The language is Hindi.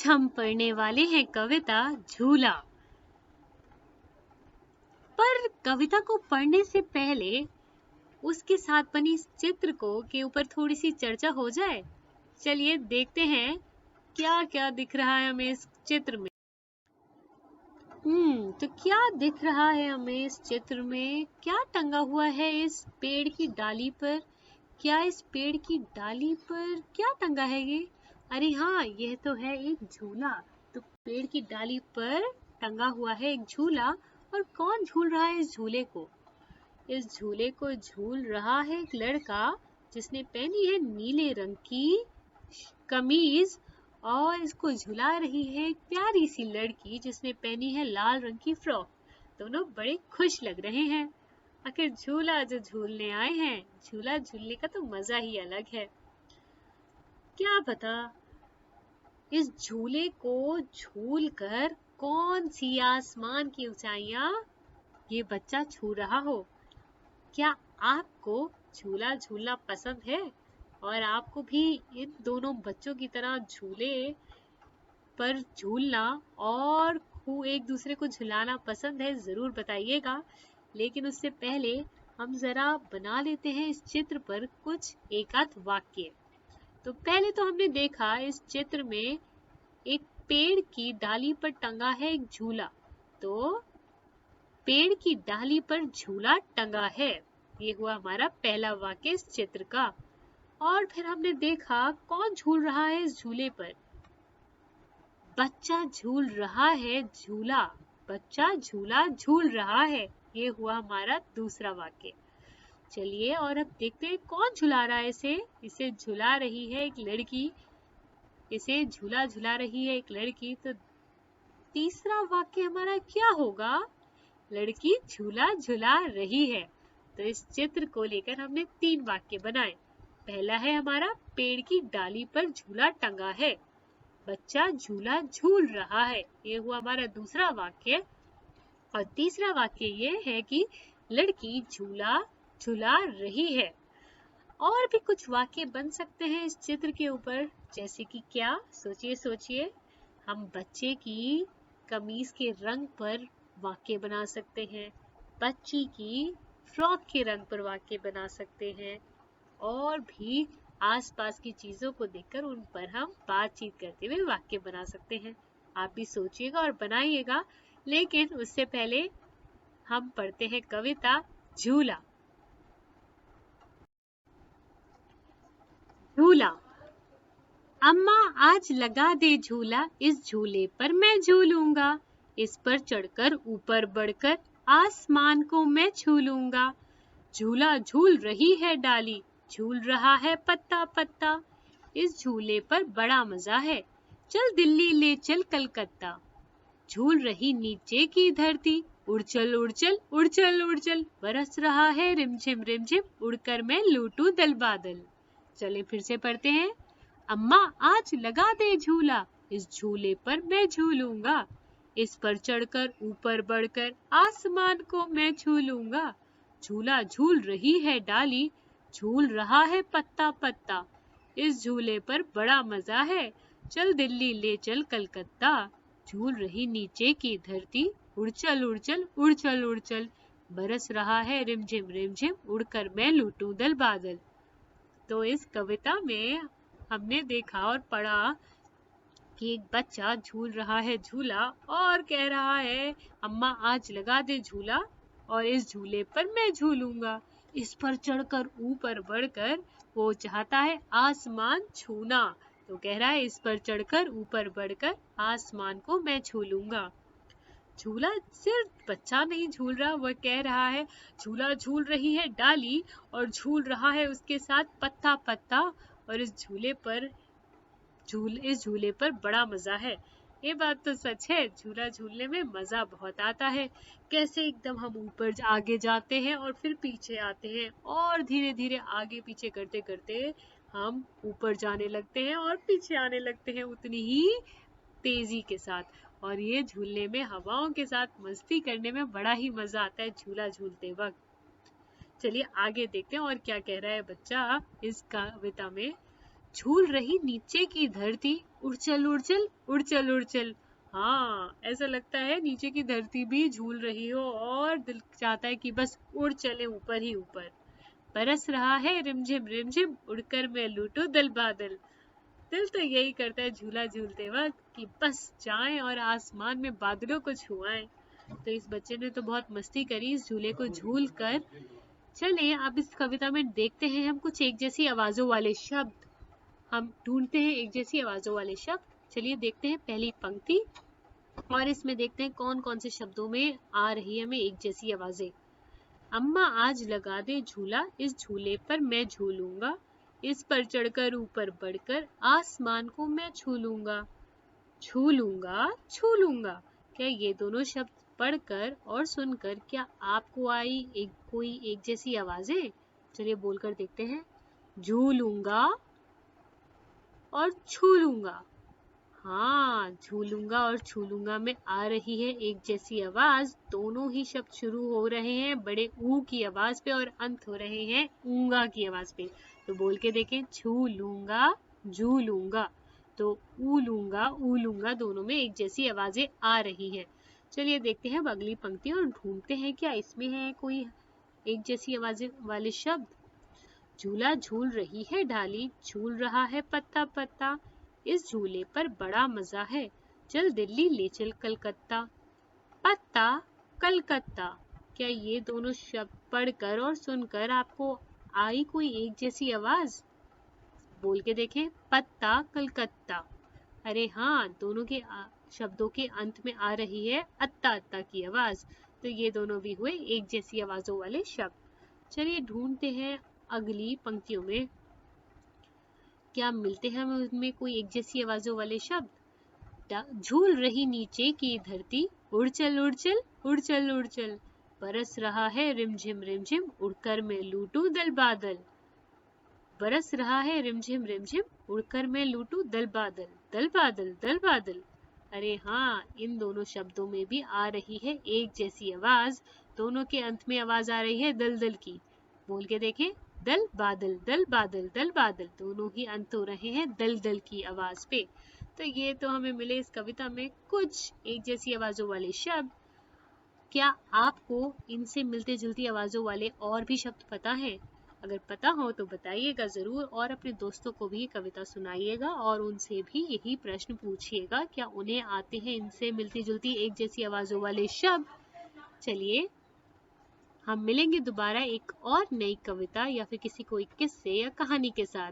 आज हम पढ़ने वाले हैं कविता झूला। पर कविता को पढ़ने से पहले उसके साथ बनी इस चित्र को के ऊपर थोड़ी सी चर्चा हो जाए। चलिए देखते हैं क्या क्या दिख रहा है हमें इस चित्र में। तो क्या दिख रहा है हमें इस चित्र में? क्या टंगा हुआ है इस पेड़ की डाली पर? क्या इस पेड़ की डाली पर क्या टंगा है ये? अरे हाँ, यह तो है एक झूला। तो पेड़ की डाली पर टंगा हुआ है एक झूला। और कौन झूल रहा है इस झूले को? इस झूले को झूल रहा है एक लड़का जिसने पहनी है नीले रंग की कमीज, और इसको झुला रही है एक प्यारी सी लड़की जिसने पहनी है लाल रंग की फ्रॉक। दोनों बड़े खुश लग रहे हैं। आखिर झूला जो झूलने आए हैं, झूला झूलने का तो मजा ही अलग है। क्या पता इस झूले को झूल कर कौन सी आसमान की ऊंचाइयां ये बच्चा छू रहा हो। क्या आपको झूला झूलना पसंद है और आपको भी इन दोनों बच्चों की तरह झूले पर झूलना और एक दूसरे को झुलाना पसंद है? जरूर बताइएगा। लेकिन उससे पहले हम जरा बना लेते हैं इस चित्र पर कुछ एकाध वाक्य। तो पहले तो हमने देखा इस चित्र में एक पेड़ की डाली पर टंगा है एक झूला। तो पेड़ की डाली पर झूला टंगा है, ये हुआ हमारा पहला वाक्य इस चित्र का। और फिर हमने देखा कौन झूल रहा है इस झूले पर? बच्चा झूल रहा है झूला। बच्चा झूला झूल रहा है, ये हुआ हमारा दूसरा वाक्य। चलिए और अब देखते हैं कौन झुला रहा है इसे। इसे झुला रही है एक लड़की। इसे झूला झुला रही है एक लड़की। तो तीसरा वाक्य हमारा क्या होगा? लड़की झूला झुला रही है। तो इस चित्र को लेकर हमने 3 वाक्य बनाए। पहला है हमारा पेड़ की डाली पर झूला टंगा है, बच्चा झूला झूल रहा है, ये हुआ हमारा दूसरा वाक्य। और तीसरा वाक्य ये है कि लड़की झूला झुला रही है। और भी कुछ वाक्य बन सकते हैं इस चित्र के ऊपर, जैसे कि क्या? सोचिए सोचिए। हम बच्चे की कमीज के रंग पर वाक्य बना सकते हैं, बच्ची की फ्रॉक के रंग पर वाक्य बना सकते हैं, और भी आसपास की चीजों को देखकर उन पर हम बातचीत करते हुए वाक्य बना सकते हैं। आप भी सोचिएगा और बनाइएगा। लेकिन उससे पहले हम पढ़ते हैं कविता झूला। झूला। अम्मा आज लगा दे झूला, इस झूले पर मैं झूलूंगा। इस पर चढ़कर ऊपर बढ़कर आसमान को मैं छू लूंगा। झूला झूल रही है डाली, झूल रहा है पत्ता पत्ता। इस झूले पर बड़ा मजा है, चल दिल्ली ले चल कलकत्ता। झूल रही नीचे की धरती, उड़ चल उड़ चल उड़ चल उड़ चल। बरस रहा है रिमझिम रिमझिम, उड़कर मैं लूटूं दल बादल। चले फिर से पढ़ते हैं। अम्मा आज लगा दे झूला, इस झूले पर मैं झूलूंगा। इस पर चढ़कर ऊपर बढ़कर आसमान को मैं छू लूंगा। झूला झूल रही है डाली, झूल रहा है पत्ता पत्ता। इस झूले पर बड़ा मजा है, चल दिल्ली ले चल कलकत्ता। झूल रही नीचे की धरती, उड़ चल उड़ चल उड़ चल उड़ चल। बरस रहा है रिमझिम रिमझिम, उड़कर मैं लूटूं दल बादल। तो इस कविता में हमने देखा और पढ़ा कि एक बच्चा झूल रहा है झूला और कह रहा है अम्मा आज लगा दे झूला और इस झूले पर मैं झूलूंगा। इस पर चढ़कर ऊपर बढ़कर वो चाहता है आसमान छूना। तो कह रहा है इस पर चढ़कर ऊपर बढ़कर आसमान को मैं छू लूंगा। झूला सिर्फ बच्चा नहीं झूल रहा, वह कह रहा है झूला झूल रही है डाली और झूल रहा है उसके साथ पत्ता पत्ता। और इस झूले पर बड़ा मजा है। ये बात तो सच है, झूला झूलने में मजा बहुत आता है। कैसे एकदम हम ऊपर आगे जाते हैं और फिर पीछे आते हैं, और धीरे धीरे आगे पीछे करते करते हम ऊपर जाने लगते हैं और पीछे आने लगते हैं उतनी ही तेजी के साथ। और ये झूलने में हवाओं के साथ मस्ती करने में बड़ा ही मजा आता है झूला झूलते वक्त। चलिए आगे देखते हैं और क्या कह रहा है बच्चा इस कविता में। झूल रही नीचे की धरती, उड़चल उड़चल उड़चल उड़चल। हाँ, ऐसा लगता है नीचे की धरती भी झूल रही हो और दिल चाहता है कि बस उड़ चले ऊपर ही ऊपर। बरस रहा है रिमझिम रिमझिम, उड़कर मैं लूटूं दल बादल। दिल तो यही करता है झूला झूलते वक्त कि बस जाएं और आसमान में बादलों को छुआएं। तो इस बच्चे ने तो बहुत मस्ती करी इस झूले को झूल कर। चलिए अब इस कविता में देखते हैं हम कुछ एक जैसी आवाजों वाले शब्द। हम ढूंढते हैं एक जैसी आवाजों वाले शब्द। चलिए देखते हैं पहली पंक्ति और इसमें देखते हैं कौन कौन से शब्दों में आ रही है हमें एक जैसी आवाजें। अम्मा आज लगा दे झूला, इस झूले पर मैं झूलूंगा, इस पर चढ़कर ऊपर बढ़कर आसमान को मैं छू लूंगा। छू लूंगा, छू लूंगा। क्या ये दोनों शब्द पढ़कर और सुनकर क्या आपको आई कोई एक जैसी आवाजें? चलिए बोलकर देखते हैं। झूलूंगा और छू लूंगा। हाँ, झूलूंगा और छूलूंगा में आ रही है एक जैसी आवाज। दोनों ही शब्द शुरू हो रहे हैं बड़े ऊ की आवाज पे और अंत हो रहे हैं ऊंगा की आवाज पे। तो बोल के देखें, छू लूंगा, झूलूंगा। तो ऊ लूंगा दोनों में एक जैसी आवाजें आ रही है। चलिए देखते हैं अब अगली पंक्ति और ढूंढते हैं क्या इसमें है कोई एक जैसी आवाजें वाले शब्द। झूला झूल रही है डाली, झूल रहा है पत्ता पत्ता, इस झूले पर बड़ा मजा है, चल दिल्ली ले चल कलकत्ता। पत्ता, कलकत्ता। क्या ये दोनों शब्द पढ़कर और सुनकर आपको आई कोई एक जैसी आवाज? बोल के देखें, पत्ता, कलकत्ता। अरे हाँ, दोनों के शब्दों के अंत में आ रही है अत्ता अत्ता की आवाज। तो ये दोनों भी हुए एक जैसी आवाजों वाले शब्द। चलिए ढूंढते हैं अगली पंक्तियों में क्या मिलते हैं हमें उनमें कोई एक जैसी आवाजों वाले शब्द। झूल रही नीचे की धरती, उड़चल उड़चल उड़चल उड़चल। बरस रहा है रिमझिम रिमझिम, उड़कर मैं लूटूं दल बादल। बरस रहा है रिमझिम रिमझिम, उड़कर मैं लूटूं दल बादल। दल बादल दल बादल। अरे हाँ, इन दोनों शब्दों में भी आ रही है एक जैसी आवाज। दोनों के अंत में आवाज आ रही है दल दल की। बोल के देखें, दल बादल दल बादल दल बादल। दोनों ही अंत हो रहे हैं दल दल की आवाज पे। तो ये तो हमें मिले इस कविता में कुछ एक जैसी आवाजों वाले शब्द। क्या आपको इनसे मिलते जुलती आवाजों वाले और भी शब्द पता है? अगर पता हो तो बताइएगा जरूर और अपने दोस्तों को भी ये कविता सुनाइएगा और उनसे भी यही प्रश्न पूछिएगा क्या उन्हें आते हैं इनसे मिलती जुलती एक जैसी आवाजों वाले शब्द। चलिए हम मिलेंगे दोबारा एक और नई कविता या फिर किसी कोई किस्से या कहानी के साथ।